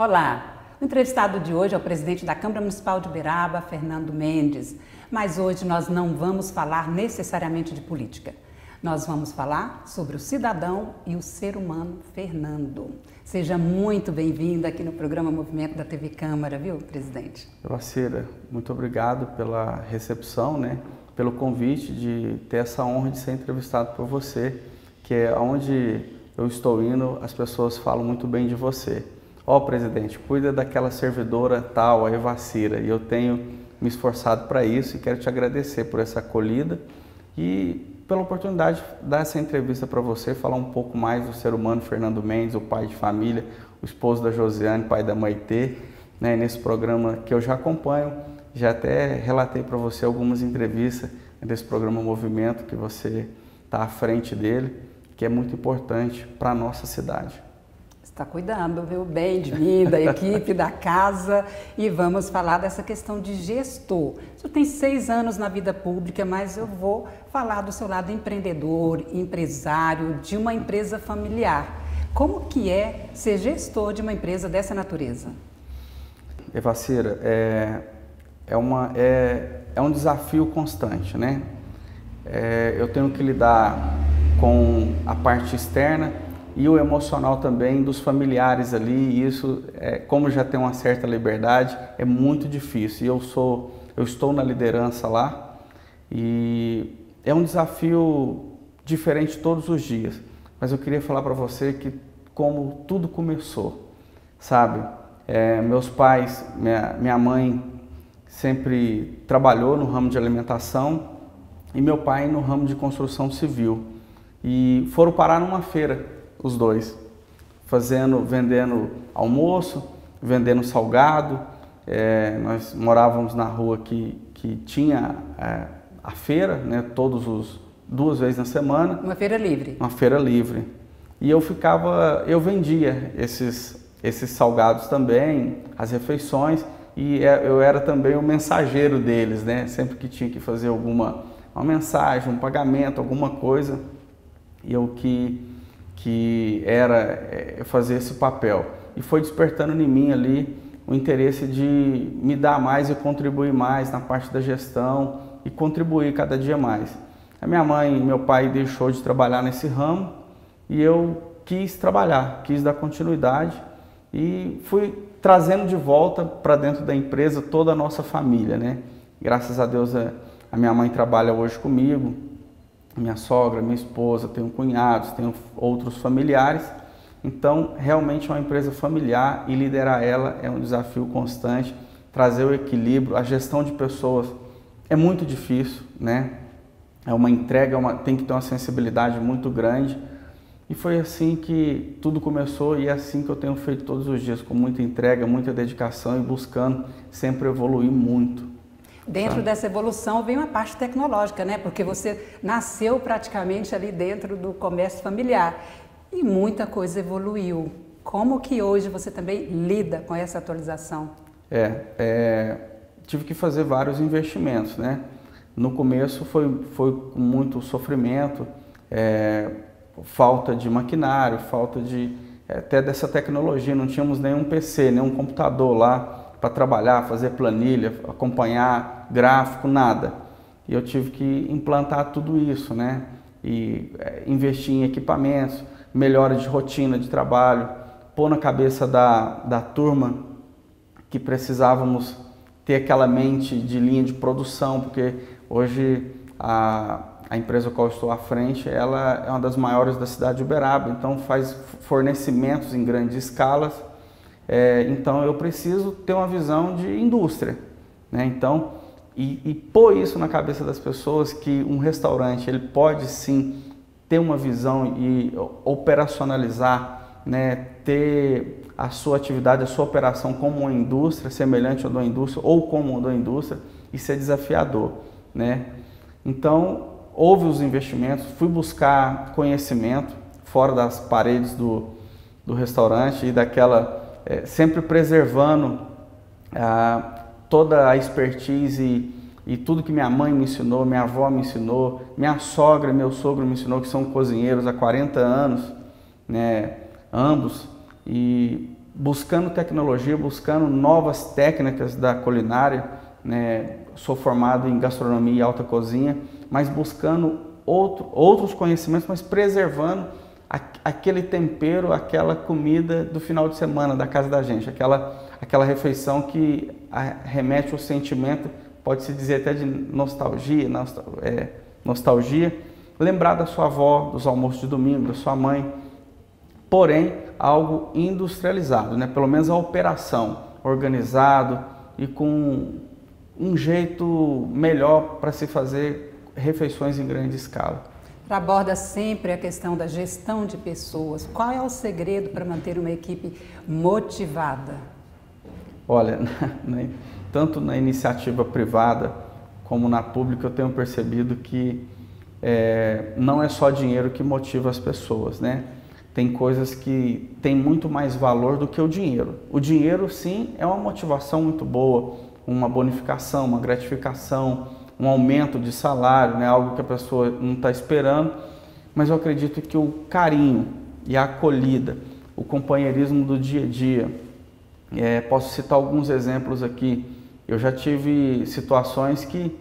Olá, o entrevistado de hoje é o presidente da Câmara Municipal de Uberaba, Fernando Mendes. Mas hoje nós não vamos falar necessariamente de política. Nós vamos falar sobre o cidadão e o ser humano Fernando. Seja muito bem-vindo aqui no programa Movimento da TV Câmara, viu, presidente? Vacira, muito obrigado pela recepção, pelo convite de ter essa honra de ser entrevistado por você, que é onde eu estou indo, as pessoas falam muito bem de você. Ó, presidente, cuida daquela servidora tal, a Evacira, e eu tenho me esforçado para isso e quero te agradecer por essa acolhida e pela oportunidade de dar essa entrevista para você, falar um pouco mais do ser humano Fernando Mendes, o pai de família, o esposo da Josiane, pai da Maitê, nesse programa que eu já acompanho, já até relatei para você algumas entrevistas desse programa Movimento, que você está à frente dele, que é muito importante para a nossa cidade. Está cuidando, viu, bem de mim, da equipe, da casa, e vamos falar dessa questão de gestor. O senhor tem 6 anos na vida pública, mas eu vou falar do seu lado empreendedor, empresário, de uma empresa familiar. Como que é ser gestor de uma empresa dessa natureza? Evacira, é um desafio constante, eu tenho que lidar com a parte externa e o emocional também dos familiares ali, e isso, como já tem uma certa liberdade, é muito difícil. E eu estou na liderança lá e é um desafio diferente todos os dias. Mas eu queria falar para você que como tudo começou, sabe? Meus pais, minha mãe sempre trabalhou no ramo de alimentação e meu pai no ramo de construção civil. E foram parar numa feira, os dois, vendendo almoço, vendendo salgado. Nós morávamos na rua que tinha a feira, duas vezes na semana. Uma feira livre. Uma feira livre. E eu vendia esses salgados também, as refeições, e eu era também o mensageiro deles, Sempre que tinha que fazer uma mensagem, um pagamento, alguma coisa, eu que era fazer esse papel. E foi despertando em mim ali o interesse de me dar mais e contribuir mais na parte da gestão e contribuir cada dia mais. A minha mãe e meu pai deixou de trabalhar nesse ramo e eu quis trabalhar, quis dar continuidade e fui trazendo de volta para dentro da empresa toda a nossa família, Graças a Deus a minha mãe trabalha hoje comigo, minha sogra, minha esposa, tenho cunhados, tenho outros familiares. Então, realmente é uma empresa familiar e liderar ela é um desafio constante, trazer o equilíbrio, a gestão de pessoas é muito difícil, É uma entrega, tem que ter uma sensibilidade muito grande. E foi assim que tudo começou e é assim que eu tenho feito todos os dias, com muita entrega, muita dedicação e buscando sempre evoluir muito. Dentro dessa evolução vem uma parte tecnológica, Porque você nasceu praticamente ali dentro do comércio familiar e muita coisa evoluiu. Como que hoje você também lida com essa atualização? Tive que fazer vários investimentos, No começo foi com muito sofrimento, falta de maquinário, falta até dessa tecnologia, não tínhamos nenhum PC, nenhum computador lá para trabalhar, fazer planilha, acompanhar gráfico, nada. E eu tive que implantar tudo isso, E investir em equipamentos, melhora de rotina de trabalho, pôr na cabeça da turma que precisávamos ter aquela mente de linha de produção, porque hoje a empresa com a qual estou à frente, ela é uma das maiores da cidade de Uberaba, então faz fornecimentos em grandes escalas. Então eu preciso ter uma visão de indústria, Então, e pôr isso na cabeça das pessoas que um restaurante ele pode sim ter uma visão e operacionalizar, ter a sua atividade, a sua operação como uma indústria, semelhante à da indústria ou como uma da indústria, isso é desafiador, Então, houve os investimentos, fui buscar conhecimento fora das paredes do restaurante e sempre preservando toda a expertise e tudo que minha mãe me ensinou, minha avó me ensinou, minha sogra e meu sogro me ensinou, que são cozinheiros há 40 anos, ambos, e buscando tecnologia, buscando novas técnicas da culinária, né? Sou formado em gastronomia e alta cozinha, mas buscando outros conhecimentos, mas preservando aquele tempero, aquela comida do final de semana da casa da gente, aquela refeição que remete ao sentimento, pode-se dizer até de nostalgia, lembrar da sua avó, dos almoços de domingo, da sua mãe, porém algo industrializado, né? Pelo menos a operação, organizado e com um jeito melhor para se fazer refeições em grande escala. Aborda sempre a questão da gestão de pessoas. Qual é o segredo para manter uma equipe motivada? Olha, tanto na iniciativa privada como na pública eu tenho percebido que não é só dinheiro que motiva as pessoas, né? Tem coisas que têm muito mais valor do que o dinheiro. O dinheiro, sim, é uma motivação muito boa, uma bonificação, uma gratificação, um aumento de salário, né? Algo que a pessoa não está esperando, mas eu acredito que o carinho e a acolhida, o companheirismo do dia a dia, posso citar alguns exemplos aqui. Eu já tive situações que,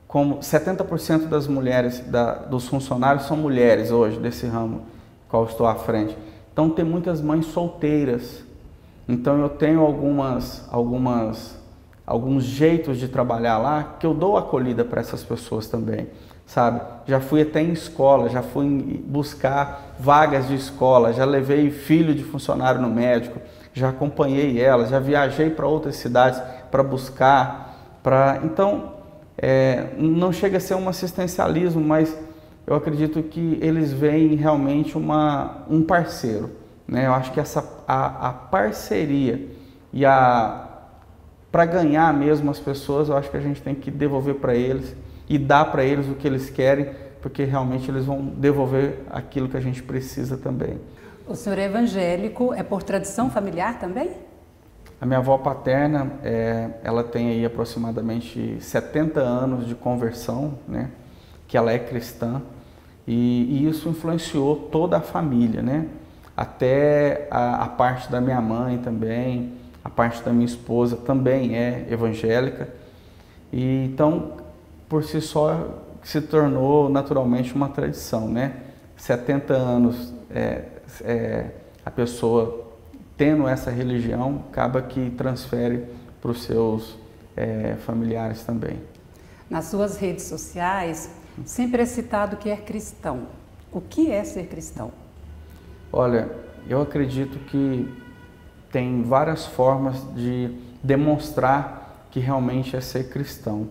como 70% das mulheres, dos funcionários são mulheres hoje, desse ramo qual estou à frente. Então tem muitas mães solteiras. Então eu tenho alguns jeitos de trabalhar lá que eu dou acolhida para essas pessoas também, sabe? Já fui até em escola, já fui buscar vagas de escola, já levei filho de funcionário no médico, já acompanhei elas, já viajei para outras cidades para buscar, então não chega a ser um assistencialismo, mas eu acredito que eles veem realmente um parceiro, né? Eu acho que a parceria e para ganhar mesmo as pessoas, eu acho que a gente tem que devolver para eles e dar para eles o que eles querem, porque realmente eles vão devolver aquilo que a gente precisa também. O senhor é evangélico, é por tradição familiar também? A minha avó paterna, ela tem aí aproximadamente 70 anos de conversão, né? Que ela é cristã, e isso influenciou toda a família, né? Até a parte da minha mãe também, a parte da minha esposa também é evangélica, e então por si só se tornou naturalmente uma tradição, né? 70 anos a pessoa tendo essa religião, acaba que transfere para os seus familiares também. Nas suas redes sociais, sempre é citado que é cristão. O que é ser cristão? Olha, eu acredito que tem várias formas de demonstrar que realmente é ser cristão.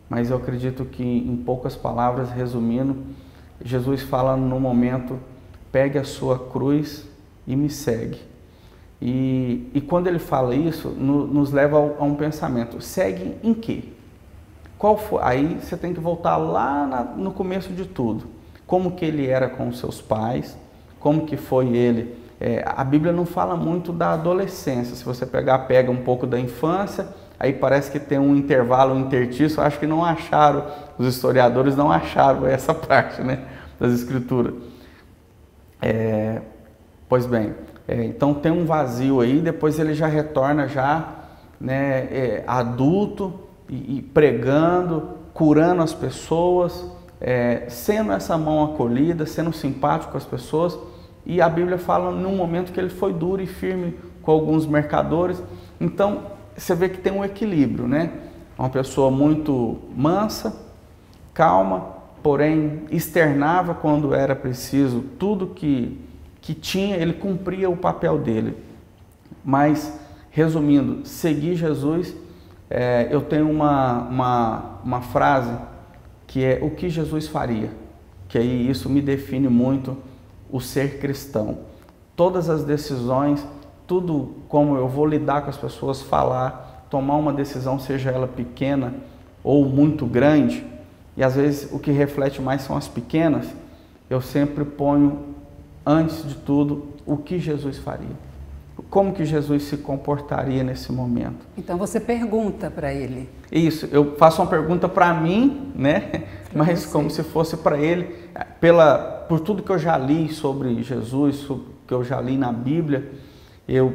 Mas eu acredito que, em poucas palavras, resumindo, Jesus fala no momento: pegue a sua cruz e me segue. E quando ele fala isso, nos leva a um pensamento: segue em quê? Qual foi? Aí você tem que voltar lá no começo de tudo. Como que ele era com os seus pais, como que foi ele. A Bíblia não fala muito da adolescência. Se você pega um pouco da infância, aí parece que tem um intervalo, um intertício. Acho que não acharam, os historiadores não acharam essa parte, né, das escrituras. Pois bem, então tem um vazio aí, depois ele já retorna né, adulto e pregando, curando as pessoas, sendo essa mão acolhida, sendo simpático com as pessoas. E a Bíblia fala num momento que ele foi duro e firme com alguns mercadores. Então você vê que tem um equilíbrio, né? Uma pessoa muito mansa, calma, porém externava quando era preciso tudo que tinha, ele cumpria o papel dele. Mas, resumindo, seguir Jesus, eu tenho uma frase que é: o que Jesus faria? Que aí isso me define muito o ser cristão. Todas as decisões, tudo como eu vou lidar com as pessoas, falar, tomar uma decisão, seja ela pequena ou muito grande, e às vezes o que reflete mais são as pequenas, eu sempre ponho antes de tudo o que Jesus faria. Como que Jesus se comportaria nesse momento? Então você pergunta para ele. Isso, eu faço uma pergunta para mim, né? Mas como se fosse para ele, por tudo que eu já li sobre Jesus, que eu já li na Bíblia,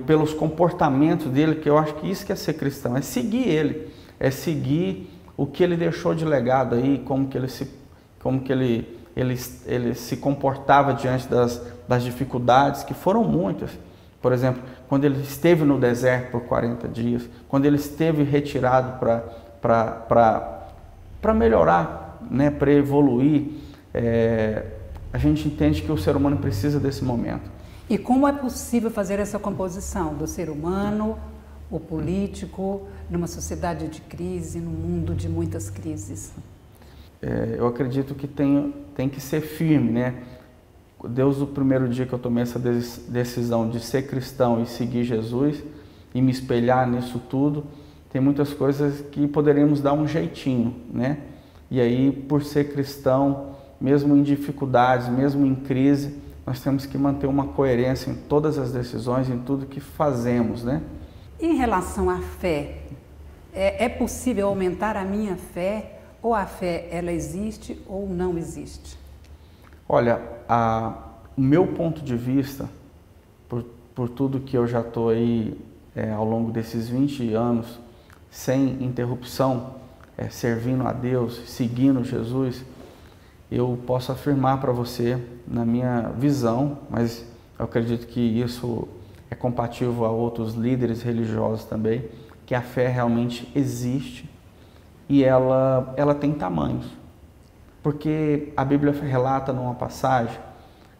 pelos comportamentos dele, que eu acho que isso que é ser cristão, é seguir ele, é seguir o que ele deixou de legado aí, como que ele se comportava diante das dificuldades, que foram muitas. Por exemplo, quando ele esteve no deserto por 40 dias, quando ele esteve retirado para melhorar, né, para evoluir, a gente entende que o ser humano precisa desse momento. E como é possível fazer essa composição do ser humano, o político, numa sociedade de crise, num mundo de muitas crises? Eu acredito que tem que ser firme, né? Deus, o primeiro dia que eu tomei essa decisão de ser cristão e seguir Jesus e me espelhar nisso tudo, tem muitas coisas que poderíamos dar um jeitinho, né? E aí, por ser cristão, mesmo em dificuldades, mesmo em crise, nós temos que manter uma coerência em todas as decisões, em tudo que fazemos, né? Em relação à fé, é possível aumentar a minha fé? Ou a fé, ela existe ou não existe? Olha, o meu ponto de vista, por tudo que eu já estou aí ao longo desses 20 anos, sem interrupção, servindo a Deus, seguindo Jesus, eu posso afirmar para você, na minha visão, mas eu acredito que isso é compatível a outros líderes religiosos também, que a fé realmente existe e ela tem tamanhos. Porque a Bíblia relata numa passagem,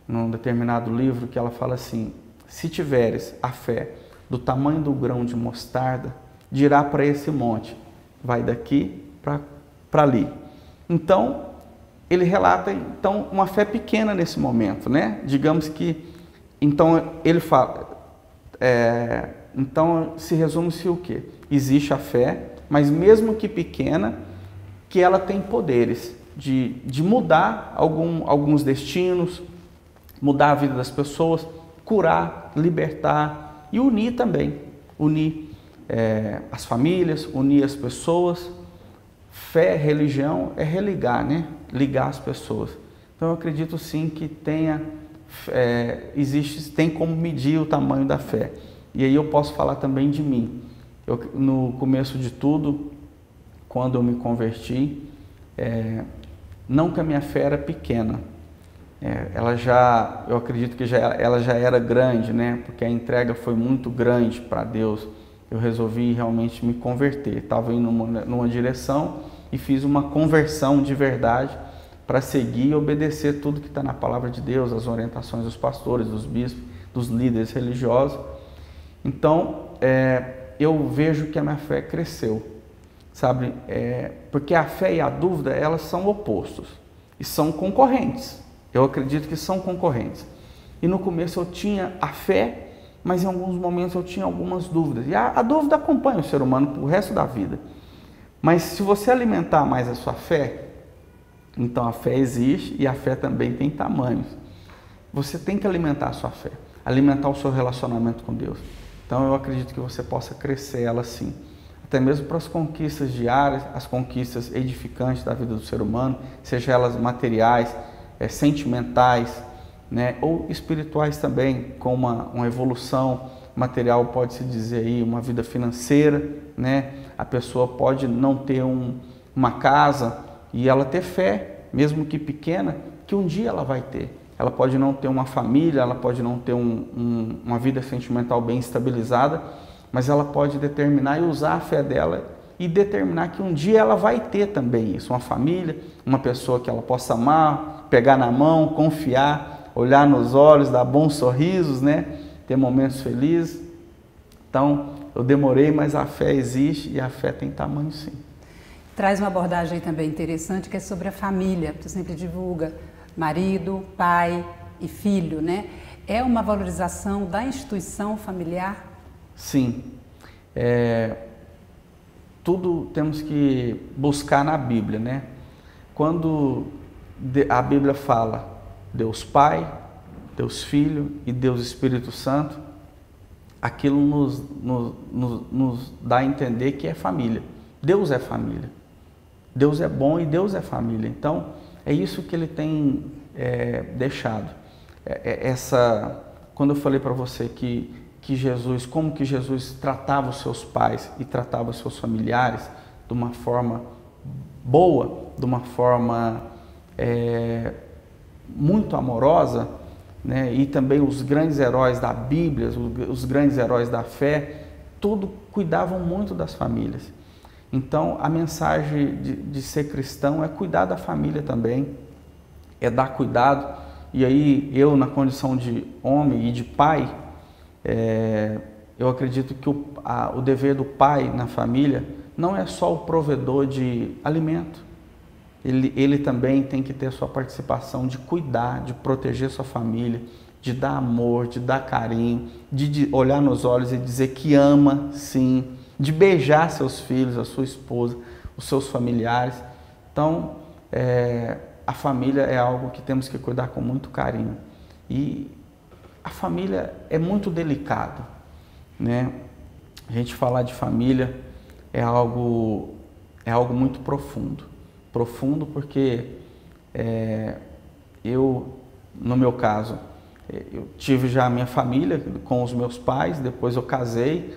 num determinado livro, que ela fala assim: se tiveres a fé do tamanho do grão de mostarda, dirá para esse monte, vai daqui para ali. Então, ele relata uma fé pequena nesse momento, né? Digamos que, então ele fala, então se resume-se o quê? Existe a fé, mas mesmo que pequena, que ela tem poderes de mudar alguns destinos, mudar a vida das pessoas, curar, libertar e unir também, unir as famílias, unir as pessoas. Fé, religião é religar, né? Ligar as pessoas. Então eu acredito sim que tem como medir o tamanho da fé. E aí eu posso falar também de mim. No começo de tudo, quando eu me converti, não que a minha fé era pequena, eu acredito que ela já era grande, né? Porque a entrega foi muito grande para Deus. Eu resolvi realmente me converter. Estava indo numa direção e fiz uma conversão de verdade para seguir e obedecer tudo que está na palavra de Deus, as orientações dos pastores, dos bispos, dos líderes religiosos. Então, eu vejo que a minha fé cresceu, sabe? Porque a fé e a dúvida, elas são opostos e são concorrentes. Eu acredito que são concorrentes. E no começo eu tinha a fé, mas em alguns momentos eu tinha algumas dúvidas. E a dúvida acompanha o ser humano pro resto da vida. Mas se você alimentar mais a sua fé, então a fé existe e a fé também tem tamanhos. Você tem que alimentar a sua fé, alimentar o seu relacionamento com Deus. Então eu acredito que você possa crescer ela sim. Até mesmo para as conquistas diárias, as conquistas edificantes da vida do ser humano, seja elas materiais, sentimentais, né, ou espirituais também, com uma evolução material, pode-se dizer aí, uma vida financeira, né? A pessoa pode não ter uma casa e ela ter fé, mesmo que pequena, que um dia ela vai ter. Ela pode não ter uma família, ela pode não ter uma vida sentimental bem estabilizada, mas ela pode determinar e usar a fé dela e determinar que um dia ela vai ter também isso, uma família, uma pessoa que ela possa amar, pegar na mão, confiar, olhar nos olhos, dar bons sorrisos, né? Ter momentos felizes. Então, eu demorei, mas a fé existe e a fé tem tamanho sim. Traz uma abordagem também interessante que é sobre a família. Você sempre divulga marido, pai e filho, né? É uma valorização da instituição familiar? Sim. Tudo temos que buscar na Bíblia, né? Quando a Bíblia fala Deus Pai, Deus Filho e Deus Espírito Santo, aquilo nos dá a entender que é família. Deus é família. Deus é bom e Deus é família. Então, é isso que Ele tem deixado. Quando eu falei para você que como que Jesus tratava os seus pais e tratava os seus familiares de uma forma boa, de uma forma muito amorosa, né? E também os grandes heróis da Bíblia, os grandes heróis da fé, tudo cuidavam muito das famílias. Então, a mensagem de ser cristão é cuidar da família também, é dar cuidado. E aí, eu, na condição de homem e de pai, eu acredito que o dever do pai na família não é só o provedor de alimento. Ele também tem que ter sua participação de cuidar, de proteger sua família, de dar amor, de dar carinho, de olhar nos olhos e dizer que ama, sim, de beijar seus filhos, a sua esposa, os seus familiares. Então, a família é algo que temos que cuidar com muito carinho. E a família é muito delicado, né? A gente falar de família é algo muito profundo. Profundo porque no meu caso, eu tive já a minha família com os meus pais, depois eu casei,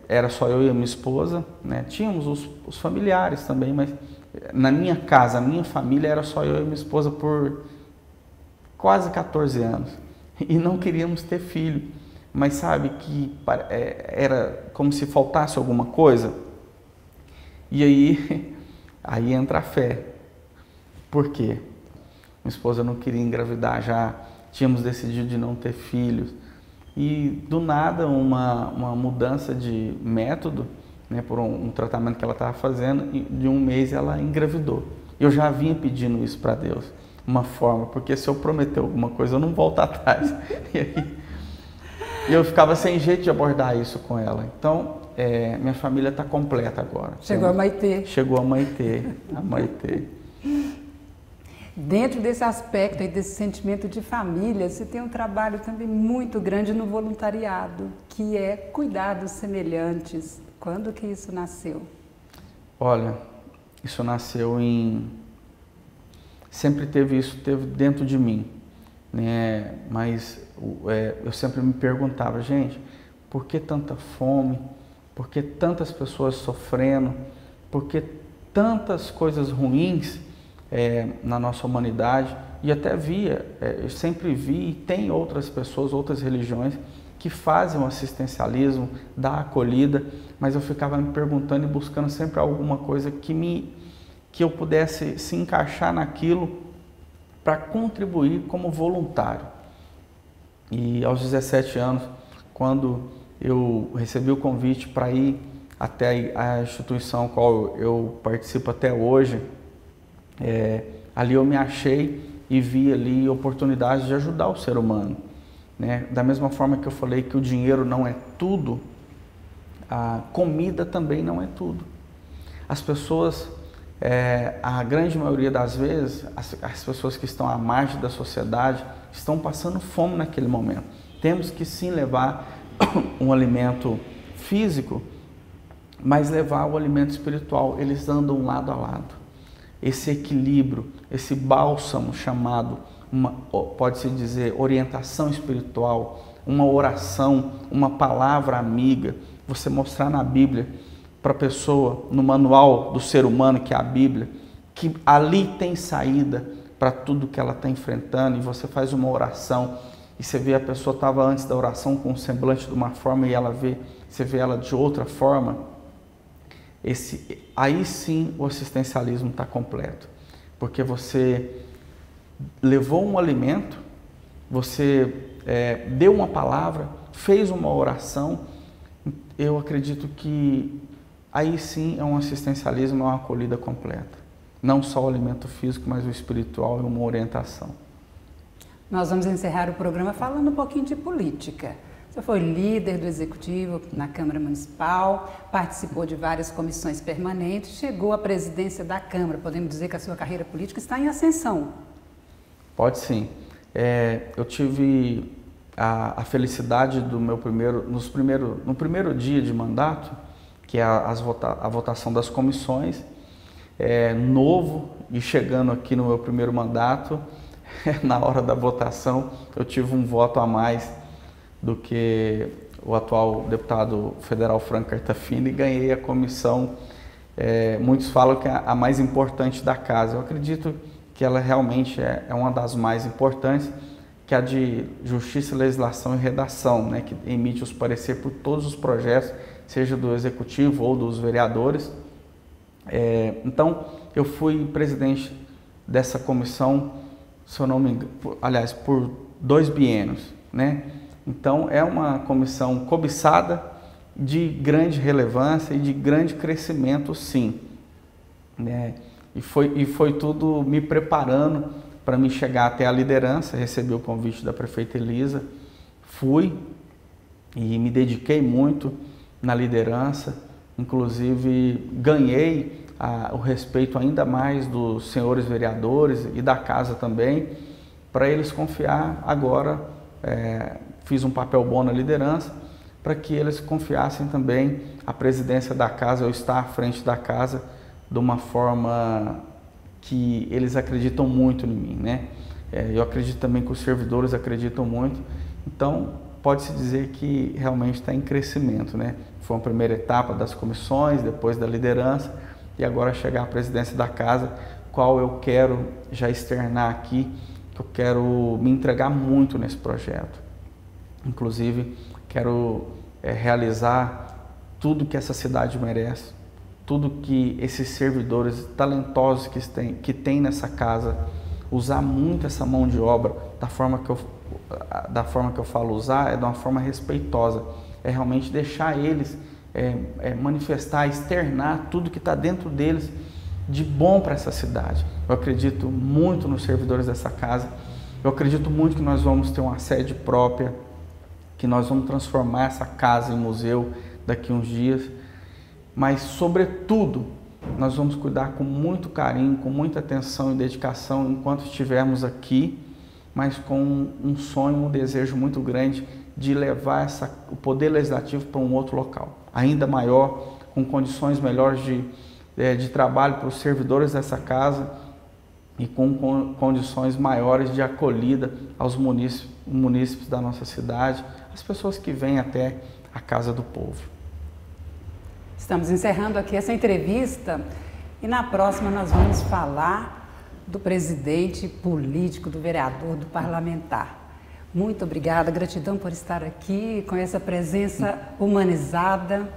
era só eu e a minha esposa, né? Tínhamos os familiares também, mas na minha casa, a minha família era só eu e minha esposa por quase 14 anos e não queríamos ter filho, mas sabe que era como se faltasse alguma coisa. E aí entra a fé. Por quê? Minha esposa não queria engravidar, já tínhamos decidido de não ter filhos. E do nada, uma mudança de método, né, por um tratamento que ela estava fazendo, e de um mês ela engravidou. Eu já vinha pedindo isso para Deus, uma forma, porque se eu prometer alguma coisa, eu não volto atrás. E aí, eu ficava sem jeito de abordar isso com ela. Então, minha família está completa agora. Chegou a Maitê. Chegou a Maitê. Dentro desse aspecto e desse sentimento de família, você tem um trabalho também muito grande no voluntariado, que é cuidar dos semelhantes. Quando que isso nasceu? Olha, isso nasceu sempre teve dentro de mim, né? Mas eu sempre me perguntava, gente, por que tanta fome? Por que tantas pessoas sofrendo? Por que tantas coisas ruins na nossa humanidade? E até eu sempre vi, e tem outras pessoas, outras religiões, que fazem o assistencialismo, dá acolhida, mas eu ficava me perguntando e buscando sempre alguma coisa que eu pudesse se encaixar naquilo para contribuir como voluntário. E aos 17 anos, quando eu recebi o convite para ir até a instituição qual eu participo até hoje, ali eu me achei e vi ali oportunidades de ajudar o ser humano, né? Da mesma forma que eu falei que o dinheiro não é tudo, a comida também não é tudo. As pessoas, a grande maioria das vezes, as pessoas que estão à margem da sociedade estão passando fome naquele momento. Temos que sim levar um alimento físico, mas levar o alimento espiritual. Eles andam lado a lado. Esse equilíbrio, esse bálsamo chamado, pode-se dizer, orientação espiritual, uma oração, uma palavra amiga, você mostrar na Bíblia para a pessoa, no manual do ser humano, que é a Bíblia, que ali tem saída para tudo que ela está enfrentando, e você faz uma oração, e você vê a pessoa estava antes da oração com um semblante de uma forma, e você vê ela de outra forma. Aí sim o assistencialismo está completo, porque você levou um alimento, você deu uma palavra, fez uma oração. Eu acredito que aí sim é um assistencialismo, é uma acolhida completa. Não só o alimento físico, mas o espiritual e uma orientação. Nós vamos encerrar o programa falando um pouquinho de política. Você foi líder do Executivo na Câmara Municipal, participou de várias comissões permanentes, chegou à presidência da Câmara. Podemos dizer que a sua carreira política está em ascensão? Pode sim. Eu tive a felicidade no primeiro dia de mandato, que é a votação das comissões, novo e chegando aqui no meu primeiro mandato, na hora da votação eu tive um voto a mais do que o atual deputado federal Franco Cartafini, e ganhei a comissão, muitos falam que é a mais importante da casa. Eu acredito que ela realmente é uma das mais importantes, que é a de Justiça, Legislação e Redação, né, que emite os pareceres por todos os projetos, seja do Executivo ou dos vereadores. Então, eu fui presidente dessa comissão, se eu não me engano, aliás, por 2 biênios, né? Então, é uma comissão cobiçada, de grande relevância e de grande crescimento, sim, né? E foi tudo me preparando para me chegar até a liderança. Recebi o convite da prefeita Elisa, fui e me dediquei muito na liderança, inclusive ganhei o respeito ainda mais dos senhores vereadores e da casa também, para eles confiar agora, fiz um papel bom na liderança, para que eles confiassem também a presidência da casa, eu estar à frente da casa de uma forma que eles acreditam muito em mim, né? Eu acredito também que os servidores acreditam muito, então pode-se dizer que realmente está em crescimento, né? Foi uma primeira etapa das comissões, depois da liderança, e agora chegar à presidência da casa, qual eu quero já externar aqui, que eu quero me entregar muito nesse projeto. Inclusive, quero realizar tudo que essa cidade merece, tudo que esses servidores talentosos que tem nessa casa, usar muito essa mão de obra, da forma que eu falo usar, é de uma forma respeitosa, é realmente deixar eles manifestar, externar tudo que está dentro deles de bom para essa cidade. Eu acredito muito nos servidores dessa casa, eu acredito muito que nós vamos ter uma sede própria, que nós vamos transformar essa casa em museu daqui a uns dias, mas sobretudo nós vamos cuidar com muito carinho, com muita atenção e dedicação enquanto estivermos aqui, mas com um sonho, um desejo muito grande de levar o poder legislativo para um outro local, ainda maior, com condições melhores de trabalho para os servidores dessa casa e com condições maiores de acolhida aos munícipes da nossa cidade, as pessoas que vêm até a Casa do Povo. Estamos encerrando aqui essa entrevista e na próxima nós vamos falar do presidente político, do vereador, do parlamentar. Muito obrigada, gratidão por estar aqui com essa presença humanizada.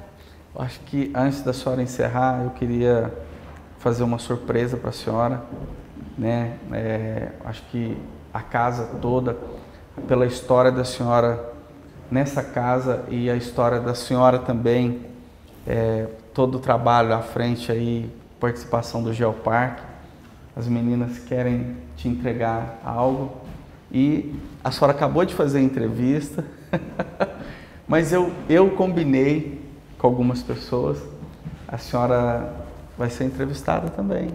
Eu acho que antes da senhora encerrar, eu queria fazer uma surpresa para a senhora, né? Acho que a casa toda, pela história da senhora nessa casa e a história da senhora também, todo o trabalho à frente aí, participação do Geoparque, as meninas querem te entregar algo e a senhora acabou de fazer a entrevista, mas eu combinei com algumas pessoas, a senhora vai ser entrevistada também.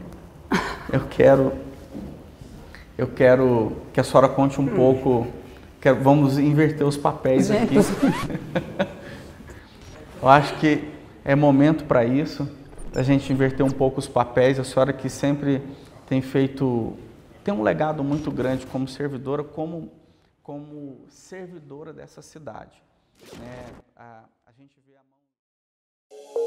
Eu quero que a senhora conte um pouco, vamos inverter os papéis aqui. Eu acho que é momento para isso, a gente inverter um pouco os papéis. A senhora que sempre tem um legado muito grande como servidora, como servidora dessa cidade, né? A gente vê a mão...